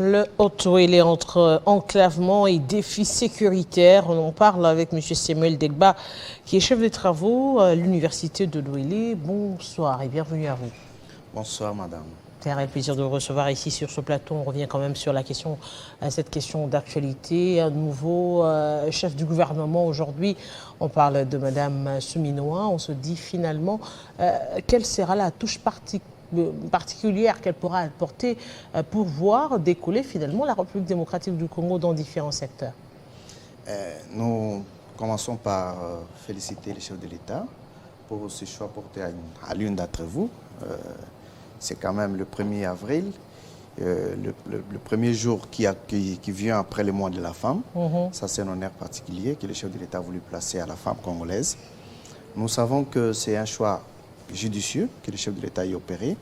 Le Haut-Ouélé entre enclavement et défis sécuritaires. On en parle avec M. Samuel Degba, qui est chef de travaux à l'Université de l'Ouélé. Bonsoir et bienvenue à vous. Bonsoir, madame. C'est un réel plaisir de vous recevoir ici sur ce plateau. On revient quand même sur la question, cette question d'actualité. Un nouveau chef du gouvernement aujourd'hui. On parle de madame Souminoa. On se dit finalement, quelle sera la touche particulière qu'elle pourra apporter pour voir décoller finalement la République démocratique du Congo dans différents secteurs. Nous commençons par féliciter le chef de l'État pour ce choix porté à l'une d'entre vous. C'est quand même le 1er avril, le premier jour qui vient après le mois de la femme. Ça, c'est un honneur particulier que le chef de l'État a voulu placer à la femme congolaise. Nous savons que c'est un choix judicieux que le chef de l'État ait opéré.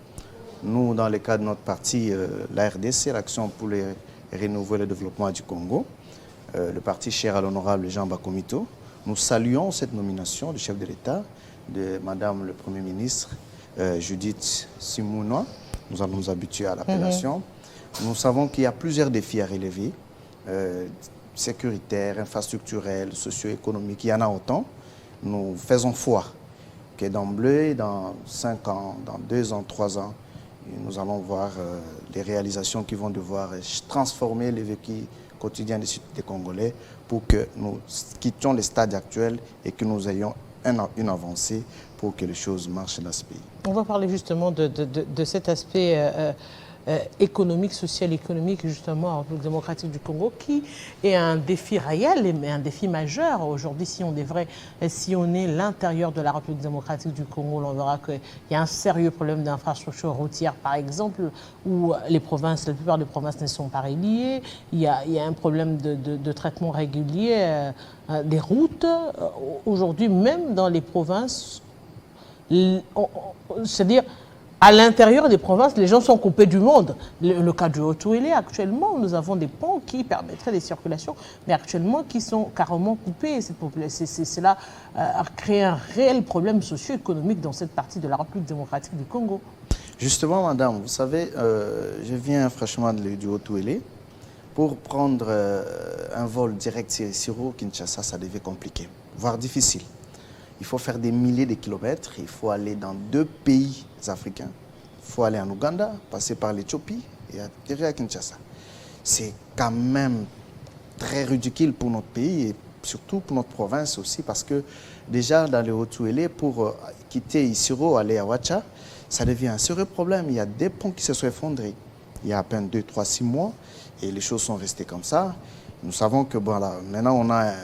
Nous, dans le cadre de notre parti, la RDC, l'Action pour renouveler le développement du Congo, le parti cher à l'honorable Jean Bakomito, nous saluons cette nomination du chef de l'État, de Madame le Premier ministre, Judith Suminwa. Nous allons nous habituer à l'appellation. Nous savons qu'il y a plusieurs défis à relever, sécuritaires, infrastructurels, socio-économiques, il y en a autant. Nous faisons foi que d'emblée, dans 5 ans, dans 2 ans, 3 ans, nous allons voir les réalisations qui vont devoir transformer le vécu quotidien des Congolais pour que nous quittions les stades actuels et que nous ayons une avancée pour que les choses marchent dans ce pays. On va parler justement de cet aspect économique, social, économique, justement, en République démocratique du Congo, qui est un défi réel, mais un défi majeur. Aujourd'hui, si on est l'intérieur de la République démocratique du Congo, on verra qu'il y a un sérieux problème d'infrastructure routière, par exemple, où la plupart des provinces ne sont pas reliées. Il y a un problème de traitement régulier des routes. Aujourd'hui, même dans les provinces, c'est-à-dire à l'intérieur des provinces, les gens sont coupés du monde. Le cas du Haut-Ouélé, actuellement, nous avons des ponts qui permettraient des circulations, mais actuellement qui sont carrément coupés. Cela a créé un réel problème socio-économique dans cette partie de la République démocratique du Congo. Justement, madame, vous savez, je viens franchement du Haut-Ouélé. Pour prendre un vol direct Siro-Kinshasa, ça devait compliqué, voire difficile. Il faut faire des milliers de kilomètres, il faut aller dans 2 pays africains. Il faut aller en Ouganda, passer par l'Éthiopie et atterrir à Kinshasa. C'est quand même très ridicule pour notre pays et surtout pour notre province aussi parce que déjà dans le Haut-Ouélé, pour quitter Isiro, aller à Ouacha, ça devient un sérieux problème. Il y a des ponts qui se sont effondrés il y a à peine 2, 3, 6 mois et les choses sont restées comme ça. Nous savons que voilà, maintenant on a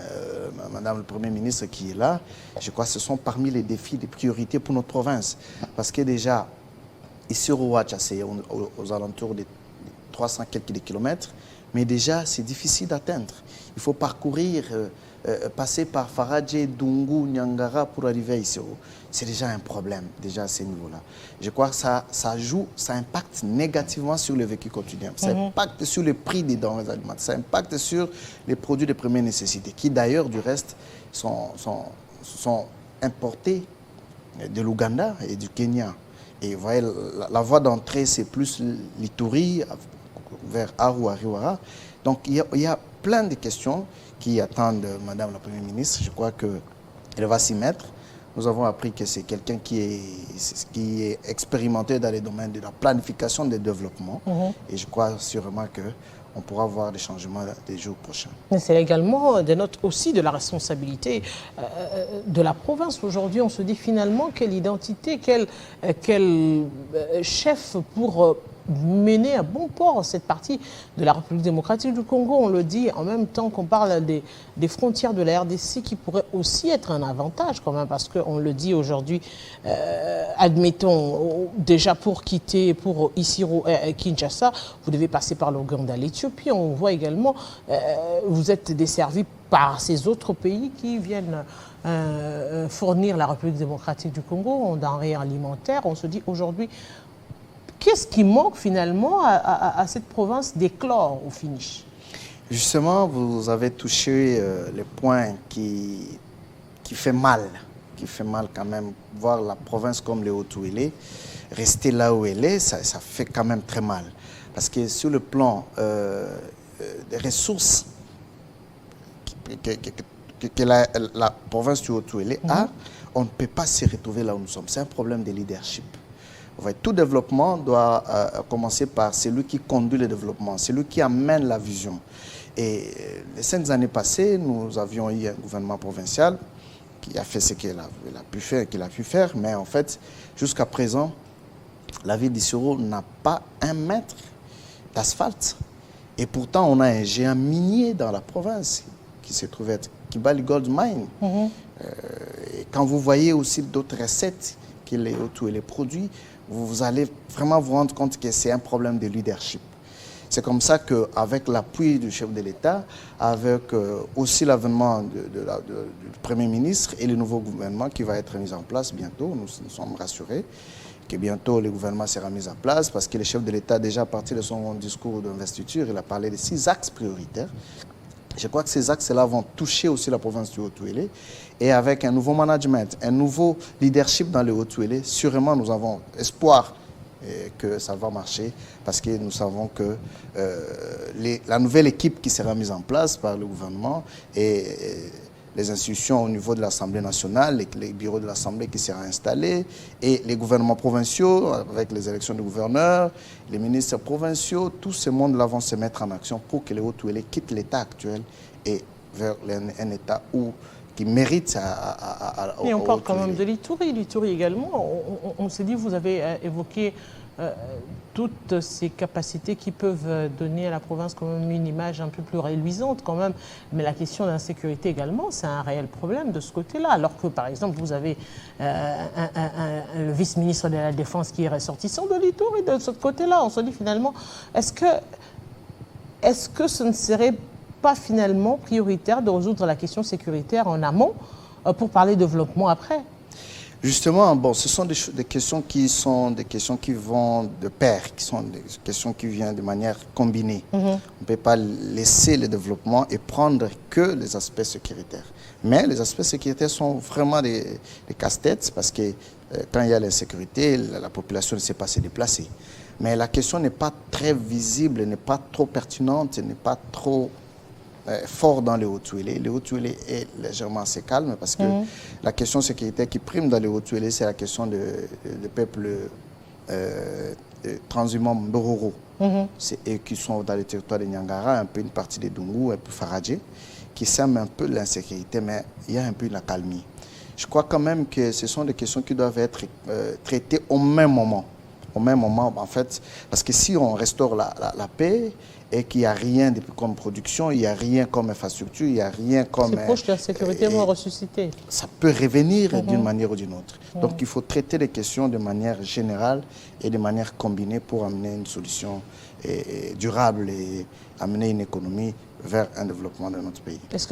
Madame le Premier ministre qui est là. Je crois que ce sont parmi les défis, les priorités pour notre province. Parce que déjà, ici au Ouacha, c'est aux alentours de 300 quelques kilomètres. Mais déjà, c'est difficile d'atteindre. Il faut parcourir, passer par Faradje, Dungu, Nyangara pour arriver ici. C'est déjà un problème, déjà à ce niveau-là. Je crois que ça impacte négativement sur le vécu quotidien. Ça impacte sur le prix des denrées alimentaires. Ça impacte sur les produits de première nécessité, qui d'ailleurs, du reste, sont importés de l'Ouganda et du Kenya. Et vous voyez, la voie d'entrée, c'est plus l'Ituri, vers Aru, Ariwara. Donc, il y a plein de questions qui attendent Madame la Première ministre. Je crois qu'elle va s'y mettre. Nous avons appris que c'est quelqu'un qui est expérimenté dans les domaines de la planification des développements. Et je crois sûrement qu'on pourra voir des changements les jours prochains. C'est également des notes aussi de la responsabilité de la province. Aujourd'hui, on se dit finalement quelle identité, quel chef pour mener à bon port cette partie de la République démocratique du Congo. On le dit en même temps qu'on parle des frontières de la RDC qui pourraient aussi être un avantage quand même parce qu'on le dit aujourd'hui, admettons, déjà pour quitter, pour Isiro Kinshasa, vous devez passer par l'Ouganda, l'Éthiopie. On voit également, vous êtes desservi par ces autres pays qui viennent fournir la République démocratique du Congo en denrées alimentaires. On se dit aujourd'hui, qu'est-ce qui manque finalement à cette province d'éclore au finish? Justement, vous avez touché le point qui fait mal qui fait mal quand même. Voir la province comme les Haut-Touélé, rester là où elle est, ça fait quand même très mal. Parce que sur le plan des ressources que la province du Haut-Touélé a, on ne peut pas se retrouver là où nous sommes. C'est un problème de leadership. Tout développement doit commencer par celui qui conduit le développement, celui qui amène la vision. Et les 5 années passées, nous avions eu un gouvernement provincial qui a fait ce qu'il a pu faire, mais en fait, jusqu'à présent, la ville d'Issoro n'a pas un mètre d'asphalte. Et pourtant, on a un géant minier dans la province qui se trouve être Kibali Gold Mine. Et quand vous voyez aussi d'autres recettes que les Haut-Touélé produits, vous allez vraiment vous rendre compte que c'est un problème de leadership. C'est comme ça qu'avec l'appui du chef de l'État, avec aussi l'avènement du Premier ministre et le nouveau gouvernement qui va être mis en place bientôt, nous sommes rassurés que bientôt le gouvernement sera mis en place parce que le chef de l'État, déjà à partir de son discours d'investiture, il a parlé de 6 axes prioritaires. Je crois que ces axes-là vont toucher aussi la province du Haut-Touélé. Et avec un nouveau management, un nouveau leadership dans le Haut-Touélé, sûrement nous avons espoir que ça va marcher parce que nous savons que la nouvelle équipe qui sera mise en place par le gouvernement et les institutions au niveau de l'Assemblée nationale, les bureaux de l'Assemblée qui seront installés et les gouvernements provinciaux avec les élections de gouverneurs, les ministres provinciaux, tout ce monde-là vont se mettre en action pour que les Haut-Touélé quittent l'État actuel et vers un État qui mérite Et on parle quand même de l'Ituri. L'Ituri également, on s'est dit, vous avez évoqué toutes ces capacités qui peuvent donner à la province quand même une image un peu plus reluisante quand même. Mais la question d'insécurité également, c'est un réel problème de ce côté-là. Alors que, par exemple, vous avez le vice-ministre de la Défense qui est ressortissant de l'Ituri de ce côté-là. On se dit finalement, est-ce que ce ne serait pas finalement prioritaire de résoudre la question sécuritaire en amont pour parler développement après? Justement, bon, ce sont des questions qui vont de pair, qui sont des questions qui viennent de manière combinée. On ne peut pas laisser le développement et prendre que les aspects sécuritaires. Mais les aspects sécuritaires sont vraiment des casse-têtes parce que quand il y a l'insécurité, la population ne sait pas se déplacer. Mais la question n'est pas très visible, n'est pas trop pertinente, n'est pas trop fort dans les Haut-Touélé. Les Haut-Touélé est légèrement assez calme parce que la question sécuritaire qui prime dans les Haut-Touélé, c'est la question du peuple transhumant Mbororo. C'est eux qui sont dans le territoire de Niangara, un peu une partie des Dungu, un peu Faradje, qui sèment un peu l'insécurité, mais il y a un peu la calmie. Je crois quand même que ce sont des questions qui doivent être traitées au même moment. Au même moment, en fait, parce que si on restaure la paix et qu'il n'y a rien comme production, il n'y a rien comme infrastructure, il n'y a rien comme... C'est proche de la sécurité vont ressusciter. Ça peut revenir d'une manière ou d'une autre. Donc il faut traiter les questions de manière générale et de manière combinée pour amener une solution durable et amener une économie vers un développement de notre pays. Est-ce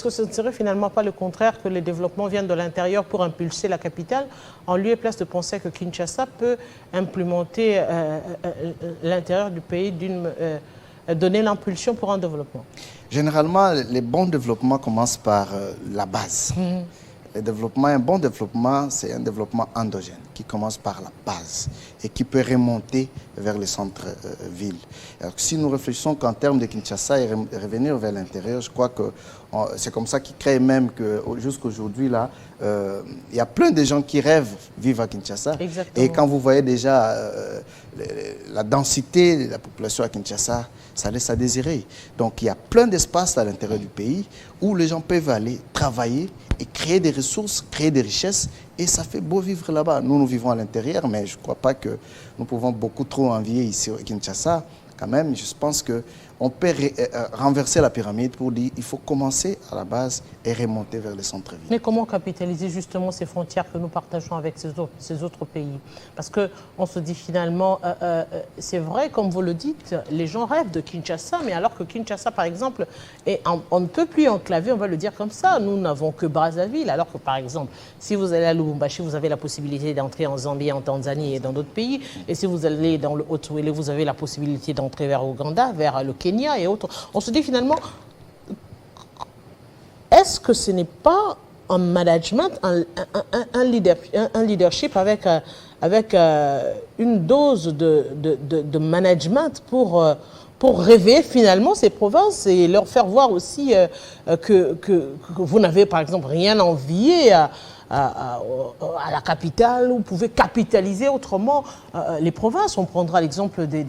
que ce ne serait finalement pas le contraire, que les développements viennent de l'intérieur pour impulser la capitale, en lieu et place de penser que Kinshasa peut implémenter l'intérieur du pays, donner l'impulsion pour un développement? Généralement, les bons développements commencent par la base. Un bon développement, c'est un développement endogène qui commence par la base et qui peut remonter vers les centres-villes. Si nous réfléchissons qu'en termes de Kinshasa et revenir vers l'intérieur, je crois que c'est comme ça qu'il crée même que jusqu'aujourd'hui, là, il y a plein de gens qui rêvent vivre à Kinshasa. Exactement. Et quand vous voyez déjà la densité de la population à Kinshasa, ça laisse à désirer. Donc il y a plein d'espaces à l'intérieur du pays où les gens peuvent aller travailler et créer des ressources, créer des richesses, et ça fait beau vivre là-bas. Nous vivons à l'intérieur, mais je ne crois pas que nous pouvons beaucoup trop envier ici à Kinshasa. Quand même, je pense qu'on peut renverser la pyramide pour dire qu'il faut commencer à la base et remonter vers les centres-villes. Mais comment capitaliser justement ces frontières que nous partageons avec ces autres pays? Parce qu'on se dit finalement, c'est vrai, comme vous le dites, les gens rêvent de Kinshasa, mais alors que Kinshasa, par exemple, on ne peut plus enclaver, on va le dire comme ça. Nous n'avons que Brazzaville, alors que, par exemple, si vous allez à Lubumbashi, vous avez la possibilité d'entrer en Zambie, en Tanzanie et dans d'autres pays. Et si vous allez dans le Haut-Touélé, vous avez la possibilité d'entrer vers Ouganda, vers le Kenya et autres. On se dit finalement, est-ce que ce n'est pas un management, un leadership avec, une dose de management pour réveiller finalement ces provinces et leur faire voir aussi que vous n'avez par exemple rien à envier à la capitale, vous pouvez capitaliser autrement les provinces. On prendra l'exemple des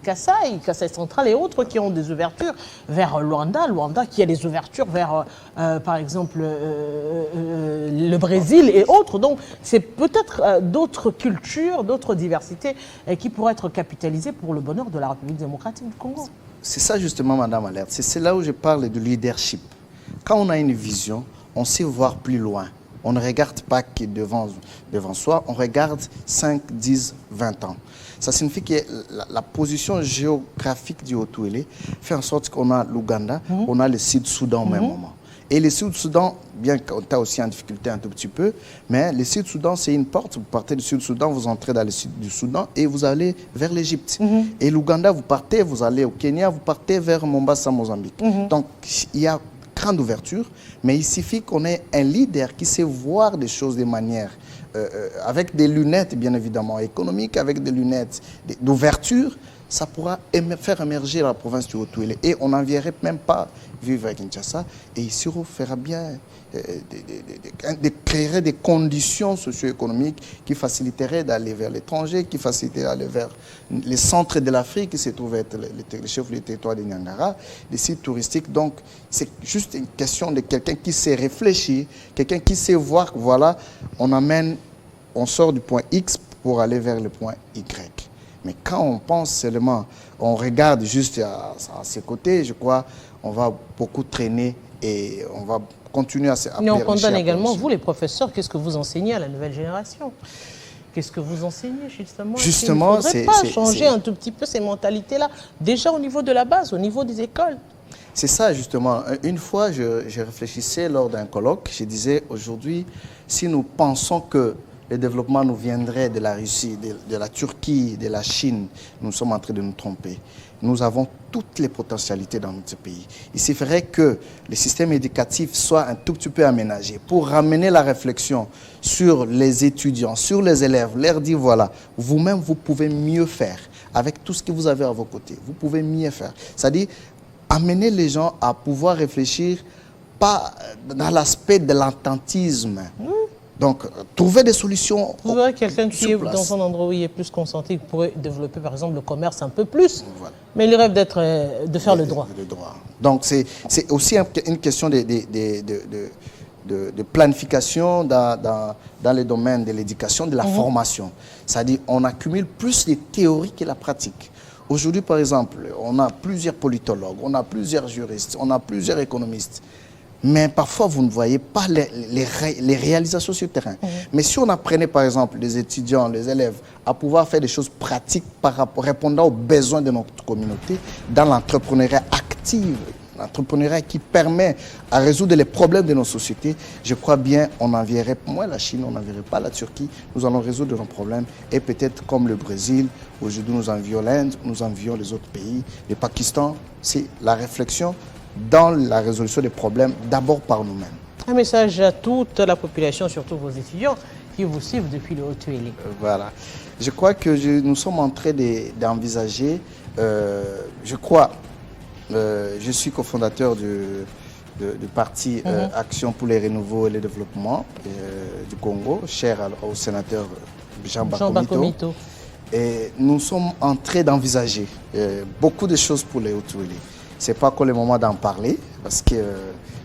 Kasaï, Kasaï central et autres qui ont des ouvertures vers Luanda, Luanda qui a des ouvertures vers par exemple le Brésil et autres. Donc c'est peut-être d'autres cultures, d'autres diversités qui pourraient être capitalisées pour le bonheur de la République démocratique du Congo. C'est ça justement, Madame Alerte, c'est là où je parle de leadership. Quand on a une vision, on sait voir plus loin. On ne regarde pas que devant soi, on regarde 5, 10, 20 ans. Ça signifie que la position géographique du Haut-Ouélé fait en sorte qu'on a l'Ouganda, on a le Sud-Soudan au même moment. Et le Sud-Soudan, bien qu'on est aussi en difficulté un tout petit peu, mais le Sud-Soudan, c'est une porte. Vous partez du Sud-Soudan, vous entrez dans le sud du Soudan et vous allez vers l'Égypte. Et l'Ouganda, vous partez, vous allez au Kenya, vous partez vers Mombasa, Mozambique. Donc, il y a grande ouverture, mais il suffit qu'on ait un leader qui sait voir des choses de manière, avec des lunettes bien évidemment économiques, avec des lunettes d'ouverture, ça pourra faire émerger la province du Haut-Ouélé. Et on n'envierait même pas vivre à Kinshasa. Et Isiro fera bien créerait des conditions socio-économiques qui faciliteraient d'aller vers l'étranger, qui faciliteraient d'aller vers les centres de l'Afrique, qui se trouvent être les chefs du territoire de Niangara, les sites touristiques. Donc, c'est juste une question de quelqu'un qui sait réfléchir, quelqu'un qui sait voir que voilà, on sort du point X pour aller vers le point Y. Mais quand on pense seulement, on regarde juste à ses côtés, je crois, on va beaucoup traîner et on va continuer à mais on condamne également, vous les professeurs, qu'est-ce que vous enseignez à la nouvelle génération? Qu'est-ce que vous enseignez justement? Justement, il ne faudrait pas changer un tout petit peu ces mentalités-là, déjà au niveau de la base, au niveau des écoles. C'est ça justement. Une fois, je réfléchissais lors d'un colloque, je disais aujourd'hui, si nous pensons que le développement nous viendrait de la Russie, de la Turquie, de la Chine, nous sommes en train de nous tromper. Nous avons toutes les potentialités dans notre pays. Il suffirait que le système éducatif soit un tout petit peu aménagé pour ramener la réflexion sur les étudiants, sur les élèves, leur dire voilà, vous-même vous pouvez mieux faire avec tout ce que vous avez à vos côtés. Vous pouvez mieux faire. C'est-à-dire amener les gens à pouvoir réfléchir pas dans l'aspect de l'attentisme. Donc, trouver des solutions. Vous verrez quelqu'un qui est dans un endroit où il est plus concentré, qui pourrait développer par exemple le commerce un peu plus, voilà. Mais il rêve de faire le droit. Donc, c'est aussi une question de planification dans les domaines de l'éducation, de la formation. C'est-à-dire on accumule plus les théories que la pratique. Aujourd'hui, par exemple, on a plusieurs politologues, on a plusieurs juristes, on a plusieurs économistes. Mais parfois, vous ne voyez pas les réalisations sur le terrain. Mais si on apprenait, par exemple, les étudiants, les élèves, à pouvoir faire des choses pratiques par rapport, répondant aux besoins de notre communauté, dans l'entrepreneuriat actif, l'entrepreneuriat qui permet à résoudre les problèmes de nos sociétés, je crois bien on n'envierait moins la Chine, on n'envierait pas la Turquie, nous allons résoudre nos problèmes. Et peut-être comme le Brésil, aujourd'hui nous envions l'Inde, nous envions les autres pays, le Pakistan, c'est la réflexion dans la résolution des problèmes, d'abord par nous-mêmes. Un message à toute la population, surtout vos étudiants, qui vous suivent depuis le Haut-Ouélé. Voilà. Je crois que nous sommes en train d'envisager, je suis cofondateur du parti Action pour les renouveaux et le développement du Congo, cher au sénateur Jean Bakomito. Et nous sommes en train d'envisager beaucoup de choses pour les Haut-Ouélé. Ce n'est pas encore le moment d'en parler parce qu'il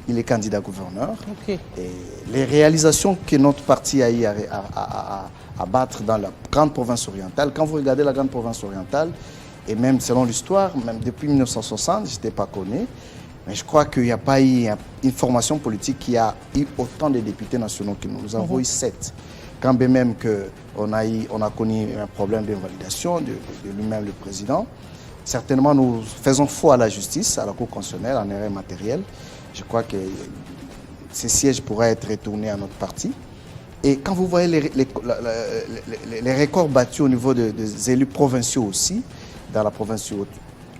est candidat gouverneur. Et les réalisations que notre parti a eu à battre dans la grande province orientale, quand vous regardez la grande province orientale, et même selon l'histoire, même depuis 1960, je n'étais pas connu, mais je crois qu'il n'y a pas eu une formation politique qui a eu autant de députés nationaux que nous. Nous avons eu 7. Quand bien même on a connu un problème d'invalidation de lui-même le président. Certainement, nous faisons foi à la justice, à la Cour constitutionnelle, en erreur matérielle. Je crois que ces sièges pourraient être retournés à notre parti. Et quand vous voyez les records battus au niveau des élus provinciaux aussi, dans la province du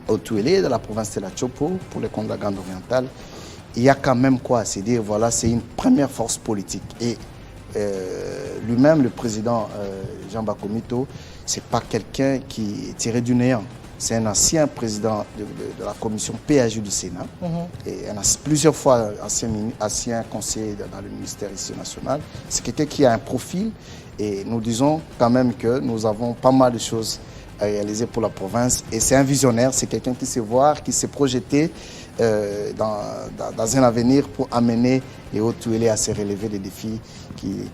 Haut-Ouélé, dans la province de la Chopo, pour les comptes de la Grande Orientale, il y a quand même quoi, c'est dire, voilà, c'est une première force politique. Et lui-même, le président Jean Bakomito, c'est pas quelqu'un qui est tiré du néant. C'est un ancien président de la commission PAJ du Sénat. Et on a plusieurs fois ancien conseiller dans le ministère ici national. C'est quelqu'un qui a un profil et nous disons quand même que nous avons pas mal de choses à réaliser pour la province. Et c'est un visionnaire, c'est quelqu'un qui sait voir, qui s'est projeté dans un avenir pour amener les Haut-Touélé à se relever des défis qui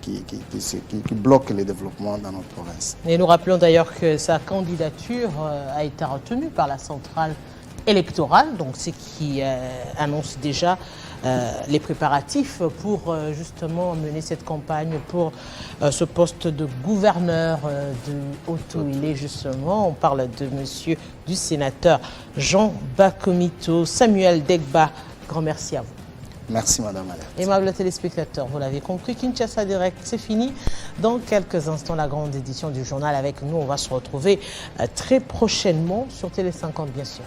bloquent le développement dans notre province. Et nous rappelons d'ailleurs que sa candidature a été retenue par la centrale électorale, donc ce qui annonce déjà les préparatifs pour justement mener cette campagne pour ce poste de gouverneur de Haut-Touélé, justement. On parle de monsieur, du sénateur Jean Bakomito. Samuel Degba, grand merci à vous. Merci Madame Alerte. Aimables téléspectateurs, vous l'avez compris, Kinshasa Direct, c'est fini. Dans quelques instants, la grande édition du journal avec nous. On va se retrouver très prochainement sur Télé 50, bien sûr.